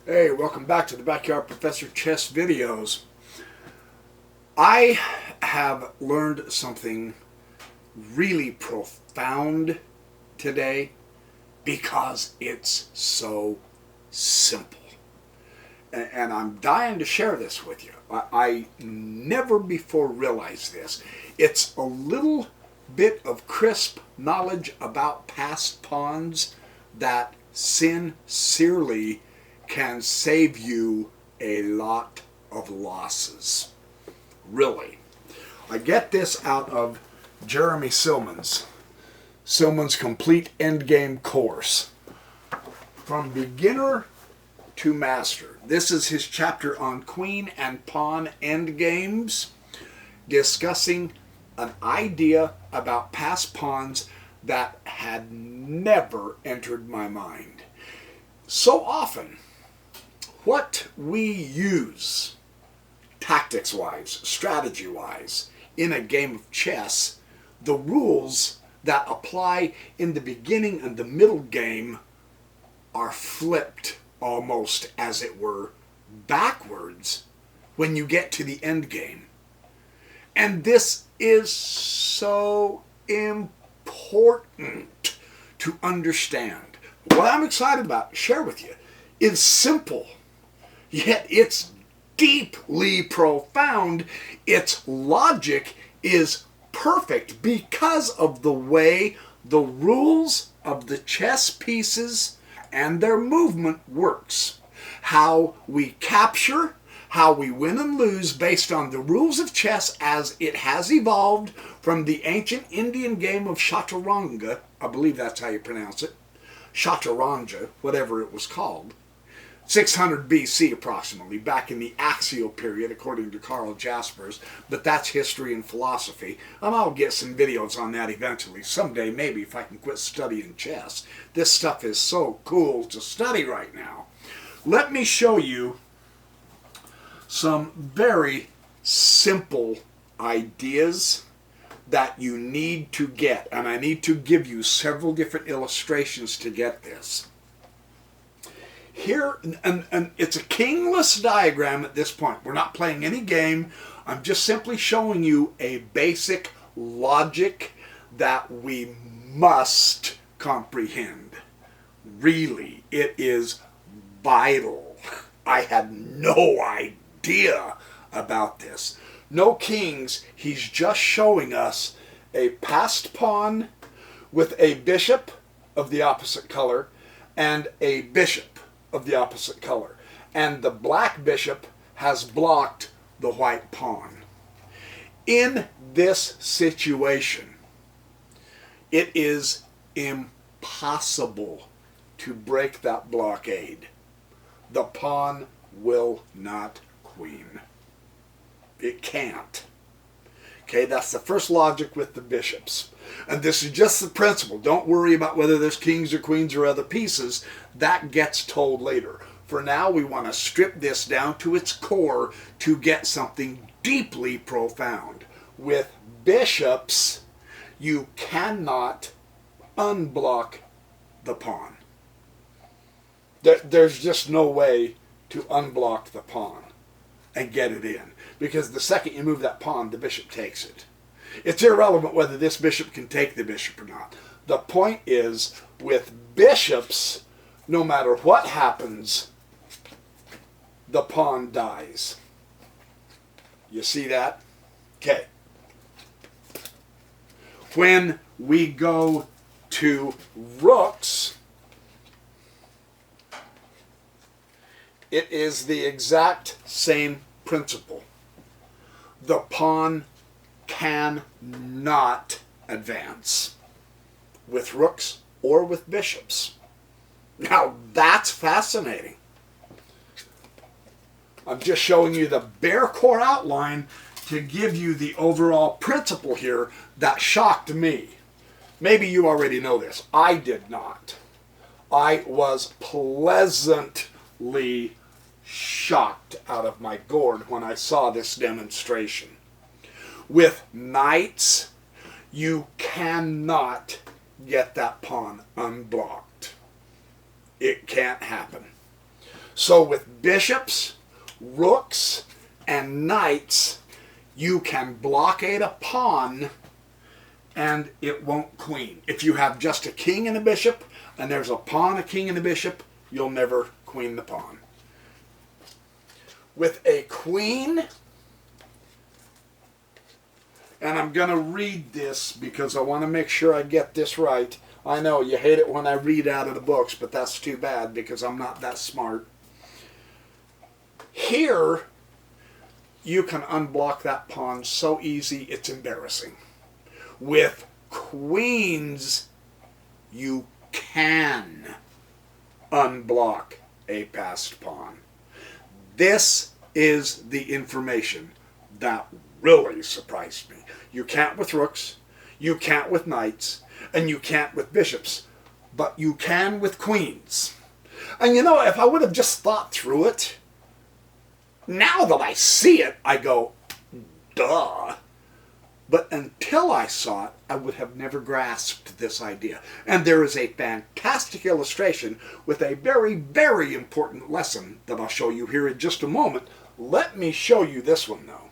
Hey, welcome back to the Backyard Professor Chess videos. I have learned something really profound today because it's so simple. And I'm dying to share this with you. I never before realized this. It's a little bit of crisp knowledge about past pawns that sincerely can save you a lot of losses. Really. I get this out of Jeremy Silman's Complete Endgame course. From beginner to master. This is his chapter on queen and pawn endgames, discussing an idea about past pawns that had never entered my mind. So often, what we use, tactics-wise, strategy-wise, in a game of chess, the rules that apply in the beginning and the middle game are flipped almost, as it were, backwards when you get to the end game. And this is so important to understand. What I'm excited about to share with you is simple. Yet it's deeply profound. Its logic is perfect because of the way the rules of the chess pieces and their movement works. How we capture, how we win and lose based on the rules of chess as it has evolved from the ancient Indian game of Chaturanga. I believe that's how you pronounce it. Chaturanga, whatever it was called. 600 BC approximately, back in the axial period according to Carl Jaspers, but that's history and philosophy. I'll get some videos on that eventually, someday maybe, if I can quit studying chess. This stuff is so cool to study right now. Let me show you some very simple ideas that you need to get, and I need to give you several different illustrations to get this. Here, and it's a kingless diagram at this point. We're not playing any game. I'm just simply showing you a basic logic that we must comprehend. Really, it is vital. I had no idea about this. No kings. He's just showing us a passed pawn with a bishop of the opposite color and a bishop of the opposite color. And the black bishop has blocked the white pawn. In this situation, it is impossible to break that blockade. The pawn will not queen. It can't. Okay, that's the first logic with the bishops. And this is just the principle. Don't worry about whether there's kings or queens or other pieces. That gets told later. For now, we want to strip this down to its core to get something deeply profound. With bishops, you cannot unblock the pawn. There's just no way to unblock the pawn and get it in. Because the second you move that pawn, the bishop takes it. It's irrelevant whether this bishop can take the bishop or not. The point is, with bishops, no matter what happens, the pawn dies. You see that? Okay. When we go to rooks, it is the exact same principle. The pawn cannot advance with rooks or with bishops. Now that's fascinating. I'm just showing you the bare core outline to give you the overall principle here that shocked me. Maybe you already know this. I did not. I was pleasantly shocked out of my gourd when I saw this demonstration. With knights, you cannot get that pawn unblocked. It can't happen. So with bishops, rooks, and knights, you can blockade a pawn and it won't queen. If you have just a king and a bishop, and there's a pawn, a king, and a bishop, you'll never queen the pawn. With a queen, and I'm going to read this because I want to make sure I get this right. I know you hate it when I read out of the books, but that's too bad because I'm not that smart. Here, you can unblock that pawn so easy it's embarrassing. With queens, you can unblock a passed pawn. This is the information that really surprised me. You can't with rooks, you can't with knights, and you can't with bishops, but you can with queens. And you know, if I would have just thought through it, now that I see it, I go, duh. But until I saw it, I would have never grasped this idea. And there is a fantastic illustration with a very, very important lesson that I'll show you here in just a moment. Let me show you this one, though.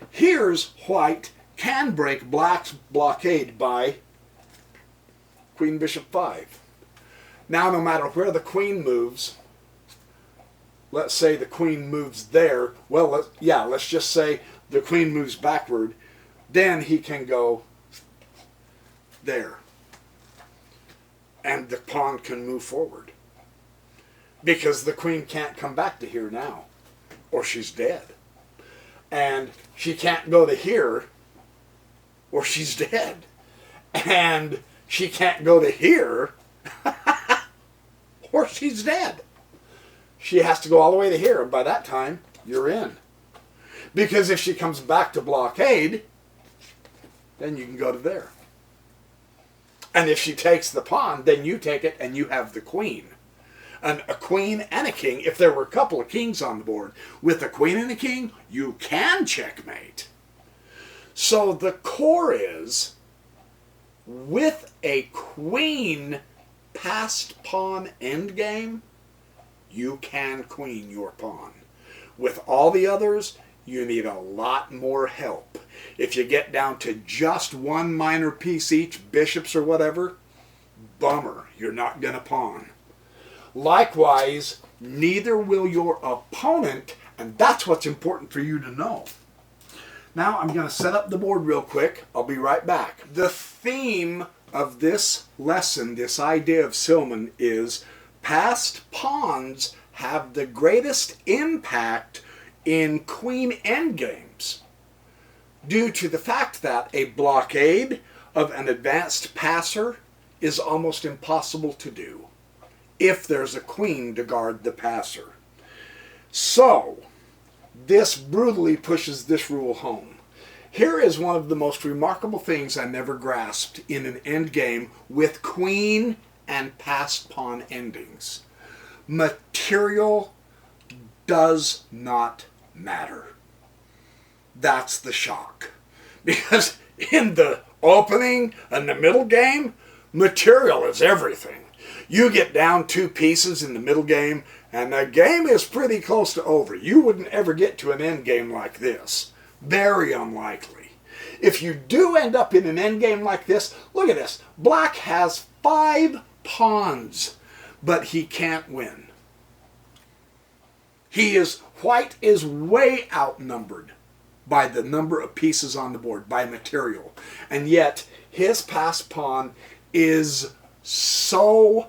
Here's white can break black's blockade by queen, bishop, 5. Now, no matter where the queen moves, let's say the queen moves there. Well, let's just say the queen moves backward. Then he can go there. And the pawn can move forward. Because the queen can't come back to here now, or she's dead. And she can't go to here, or she's dead. And she can't go to here, or she's dead. She has to go all the way to here, and by that time, you're in. Because if she comes back to blockade, then you can go to there. And if she takes the pawn, then you take it and you have the queen. And a queen and a king, if there were a couple of kings on the board, with a queen and a king, you can checkmate. So the core is, with a queen passed pawn endgame, you can queen your pawn. With all the others, you need a lot more help. If you get down to just one minor piece each, bishops or whatever, bummer, you're not going to pawn. Likewise, neither will your opponent, and that's what's important for you to know. Now I'm going to set up the board real quick. I'll be right back. The theme of this lesson, this idea of Silman, is passed pawns have the greatest impact in queen endgames due to the fact that a blockade of an advanced passer is almost impossible to do if there's a queen to guard the passer. So, this brutally pushes this rule home. Here is one of the most remarkable things I never grasped in an endgame with queen and passed pawn endings. Material does not matter. That's the shock. Because in the opening and the middle game, material is everything. You get down 2 pieces in the middle game, and the game is pretty close to over. You wouldn't ever get to an end game like this. Very unlikely. If you do end up in an end game like this, look at this. Black has 5 pawns, but he can't win. White is way outnumbered by the number of pieces on the board, by material. And yet, his passed pawn is so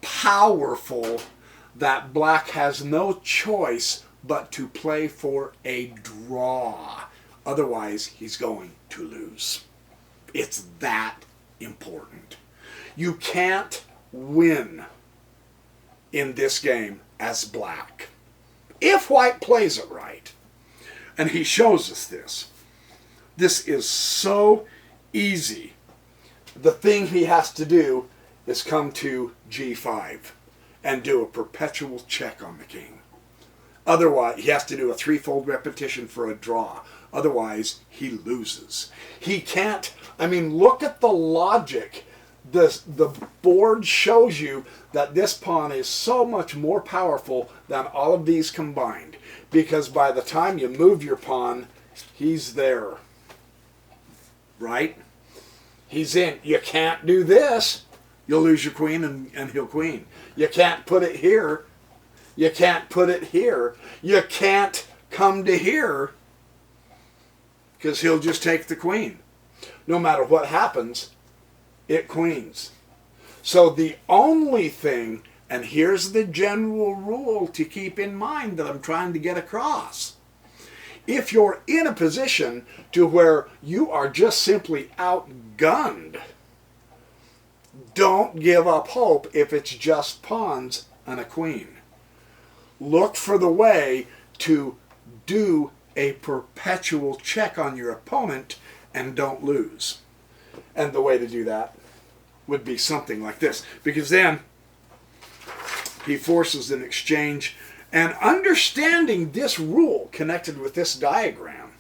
powerful that black has no choice but to play for a draw. Otherwise, he's going to lose. It's that important. You can't win in this game as black if white plays it right. And he shows us this. This is so easy. The thing he has to do is come to G5 and do a perpetual check on the king. Otherwise, he has to do a 3-fold repetition for a draw. Otherwise, he loses. He can't, look at the logic the board shows you that this pawn is so much more powerful than all of these combined, because by the time you move your pawn, he's there, right? He's in. You can't do this. You'll lose your queen and he'll queen. You can't put it here. You can't put it here. You can't come to here, because he'll just take the queen. No matter what happens, it queens. So the only thing, and here's the general rule to keep in mind that I'm trying to get across. If you're in a position to where you are just simply outgunned, don't give up hope if it's just pawns and a queen. Look for the way to do a perpetual check on your opponent and don't lose. And the way to do that would be something like this, because then he forces an exchange. And understanding this rule connected with this diagram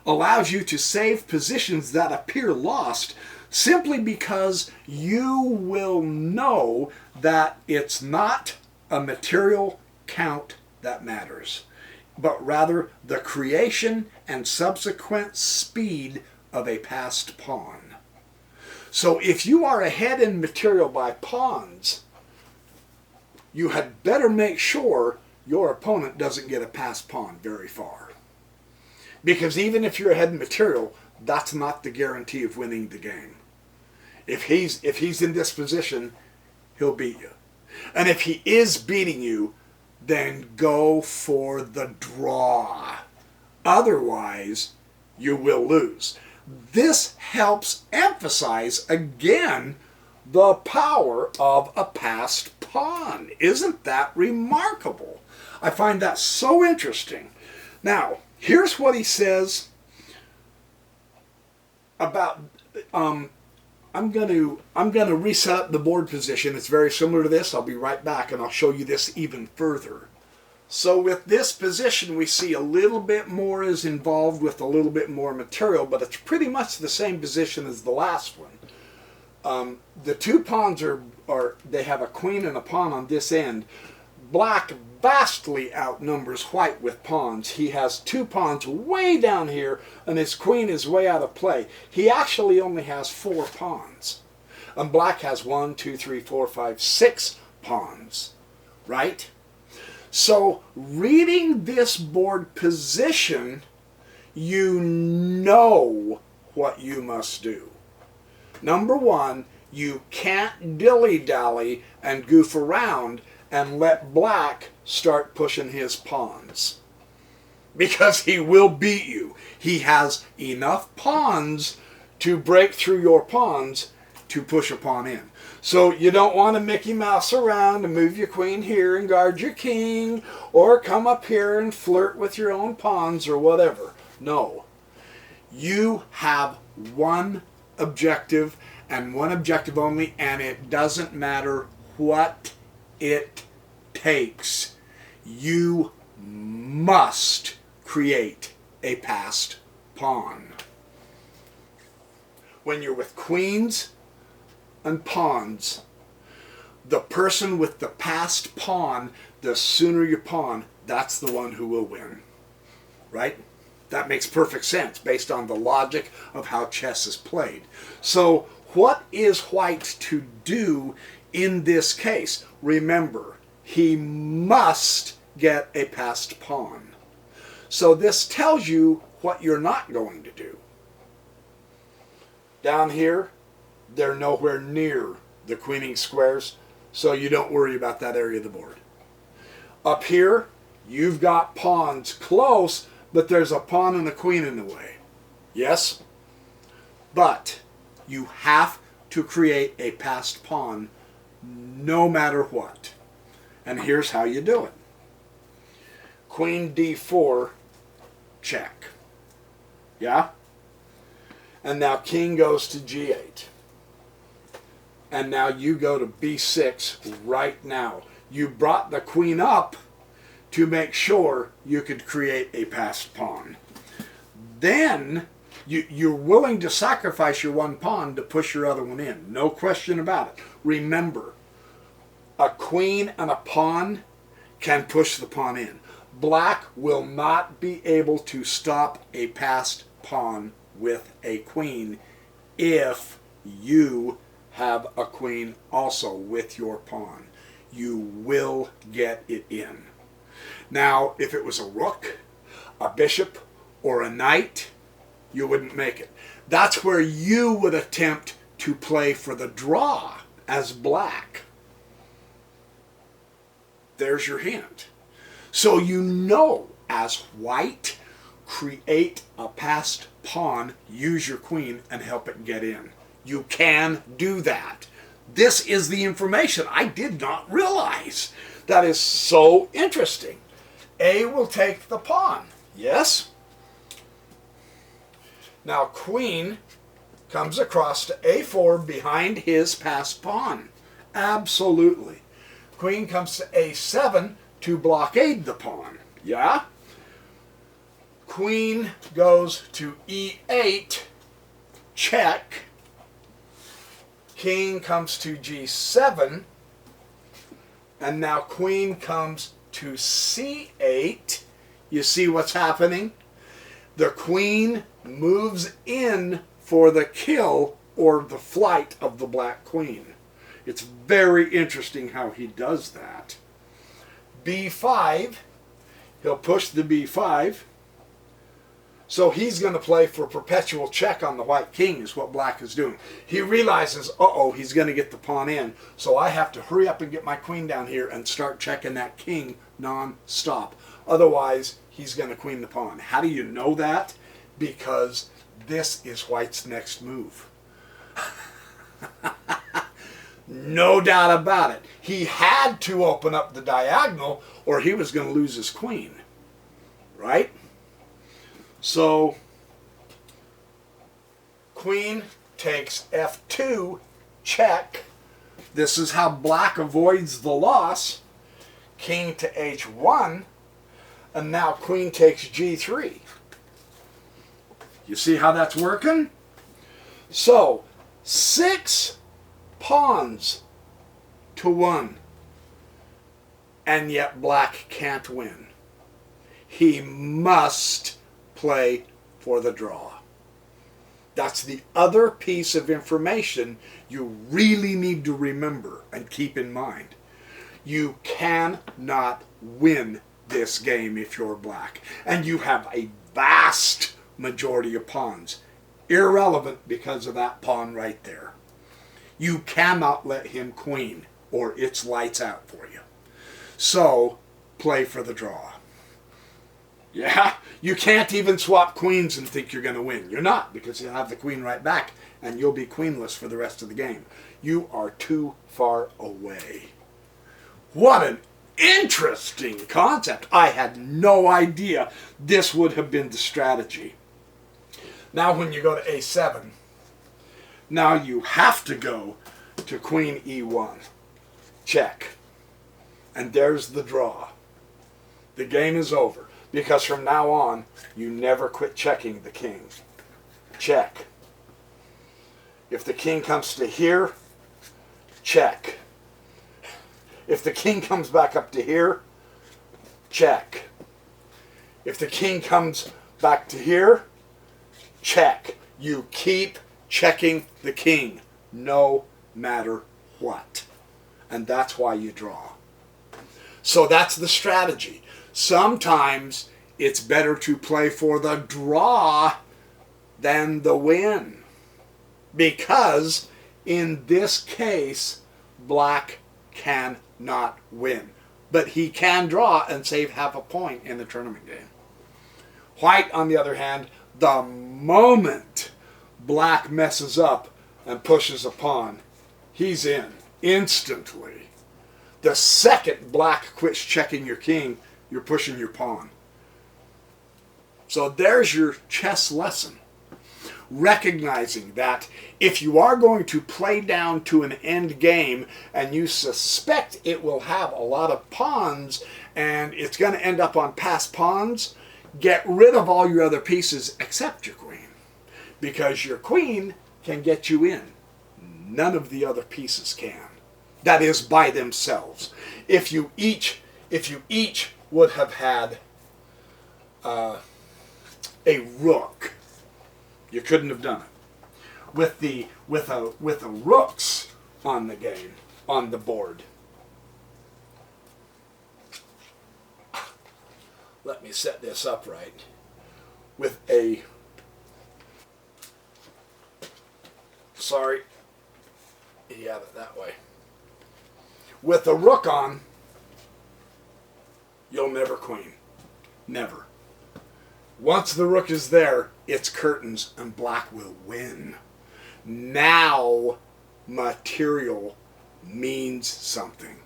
allows you to save positions that appear lost, simply because you will know that it's not a material count that matters, but rather the creation and subsequent speed of a passed pawn. So if you are ahead in material by pawns, you had better make sure your opponent doesn't get a passed pawn very far. Because even if you're ahead in material, that's not the guarantee of winning the game. If he's in this position, he'll beat you. And if he is beating you, then go for the draw. Otherwise, you will lose. This helps emphasize, again, the power of a passed pawn. Isn't that remarkable? I find that so interesting. Now, here's what he says about... I'm going to reset up the board position. It's very similar to this. I'll be right back, and I'll show you this even further. So with this position, we see a little bit more is involved with a little bit more material, but it's pretty much the same position as the last one. The two pawns they have a queen and a pawn on this end. Black vastly outnumbers white with pawns. He has two pawns way down here, and his queen is way out of play. He actually only has 4 pawns. And black has 1, 2, 3, 4, 5, 6 pawns. Right? So, reading this board position, you know what you must do. Number 1, you can't dilly-dally and goof around and let black start pushing his pawns, because he will beat you. He has enough pawns to break through your pawns to push a pawn in. So you don't want to Mickey Mouse around and move your queen here and guard your king, or come up here and flirt with your own pawns or whatever. No. You have one objective and one objective only, and it doesn't matter what it takes. You must create a passed pawn. When you're with queens and pawns, the person with the passed pawn, the sooner you pawn, that's the one who will win. Right? That makes perfect sense based on the logic of how chess is played. So what is white to do in this case? Remember, he must get a passed pawn. So this tells you what you're not going to do. Down here, they're nowhere near the queening squares, so you don't worry about that area of the board. Up here, you've got pawns close, but there's a pawn and a queen in the way. Yes? But you have to create a passed pawn no matter what. And here's how you do it. Queen d4, check. Yeah? And now king goes to g8. And now you go to b6 right now. You brought the queen up to make sure you could create a passed pawn. Then You're willing to sacrifice your one pawn to push your other one in. No question about it. Remember, a queen and a pawn can push the pawn in. Black will not be able to stop a passed pawn with a queen if you have a queen also with your pawn. You will get it in. Now, if it was a rook, a bishop, or a knight, you wouldn't make it. That's where you would attempt to play for the draw as black. There's your hint. So you know, as white, create a passed pawn, use your queen, and help it get in. You can do that. This is the information I did not realize. That is so interesting. A will take the pawn. Yes? Now queen comes across to A4 behind his passed pawn. Absolutely. Queen comes to A7 to blockade the pawn. Yeah? Queen goes to E8, check. King comes to G7, and now queen comes to C8. You see what's happening? The queen moves in for the kill or the flight of the black queen. It's very interesting how he does that. B5, he'll push the B5. So he's going to play for perpetual check on the white king is what black is doing. He realizes, uh-oh, he's going to get the pawn in. So I have to hurry up and get my queen down here and start checking that king non-stop. Otherwise, he's going to queen the pawn. How do you know that? Because this is white's next move. No doubt about it. He had to open up the diagonal or he was going to lose his queen. Right? So, queen takes F2, check. This is how black avoids the loss. King to H1, and now queen takes G3. You see how that's working? So, 6 pawns to 1, and yet black can't win. He must play for the draw. That's the other piece of information you really need to remember and keep in mind. You cannot win this game if you're black. And you have a vast majority of pawns. Irrelevant because of that pawn right there. You cannot let him queen or it's lights out for you. So, play for the draw. Yeah, you can't even swap queens and think you're going to win. You're not, because you'll have the queen right back, and you'll be queenless for the rest of the game. You are too far away. What an interesting concept. I had no idea this would have been the strategy. Now when you go to A7, now you have to go to queen E1. Check. And there's the draw. The game is over. Because from now on, you never quit checking the king. Check. If the king comes to here, check. If the king comes back up to here, check. If the king comes back to here, check. You keep checking the king, no matter what. And that's why you draw. So that's the strategy. Sometimes it's better to play for the draw than the win. Because in this case, black cannot win. But he can draw and save half a point in the tournament game. White, on the other hand, the moment black messes up and pushes a pawn, he's in instantly. The second black quits checking your king, you're pushing your pawn. So there's your chess lesson. Recognizing that if you are going to play down to an end game and you suspect it will have a lot of pawns and it's going to end up on passed pawns, get rid of all your other pieces except your queen. because your queen can get you in. None of the other pieces can. That is, by themselves. If you each would have had a rook, you couldn't have done it. With the rooks on the game, on the board. Let me set this up right. With a, sorry, you have it that way. With the rook on, you'll never queen. Never. Once the rook is there, it's curtains and black will win. Now, material means something.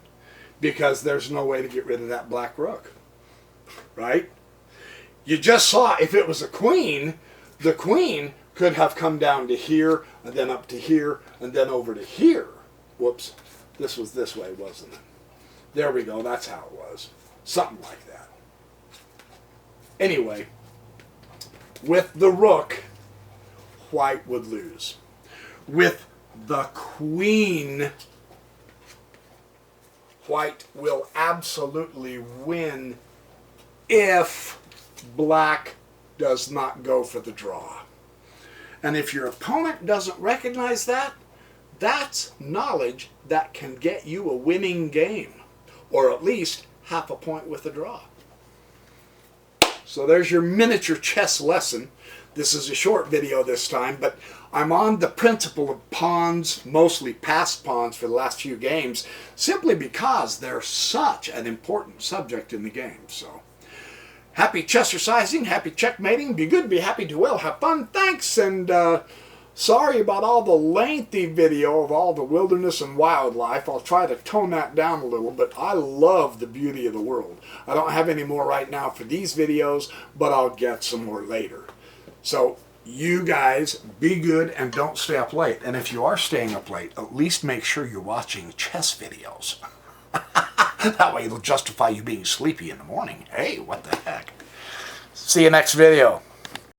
Because there's no way to get rid of that black rook. Right? You just saw, if it was a queen, the queen could have come down to here, and then up to here, and then over to here. Whoops. This was this way, wasn't it? There we go. That's how it was. Something like that. Anyway, with the rook, white would lose. With the queen, white will absolutely win if black does not go for the draw. And if your opponent doesn't recognize that, that's knowledge that can get you a winning game, or at least half a point with a draw. So there's your miniature chess lesson. This is a short video this time, but I'm on the principle of pawns, mostly passed pawns for the last few games, simply because they're such an important subject in the game. So, happy chessercising, happy checkmating, be good, be happy, do well, have fun, thanks, and sorry about all the lengthy video of all the wilderness and wildlife. I'll try to tone that down a little, but I love the beauty of the world. I don't have any more right now for these videos, but I'll get some more later. So, you guys be good and don't stay up late. And if you are staying up late, at least make sure you're watching chess videos. That way it'll justify you being sleepy in the morning. Hey, what the heck? See you next video.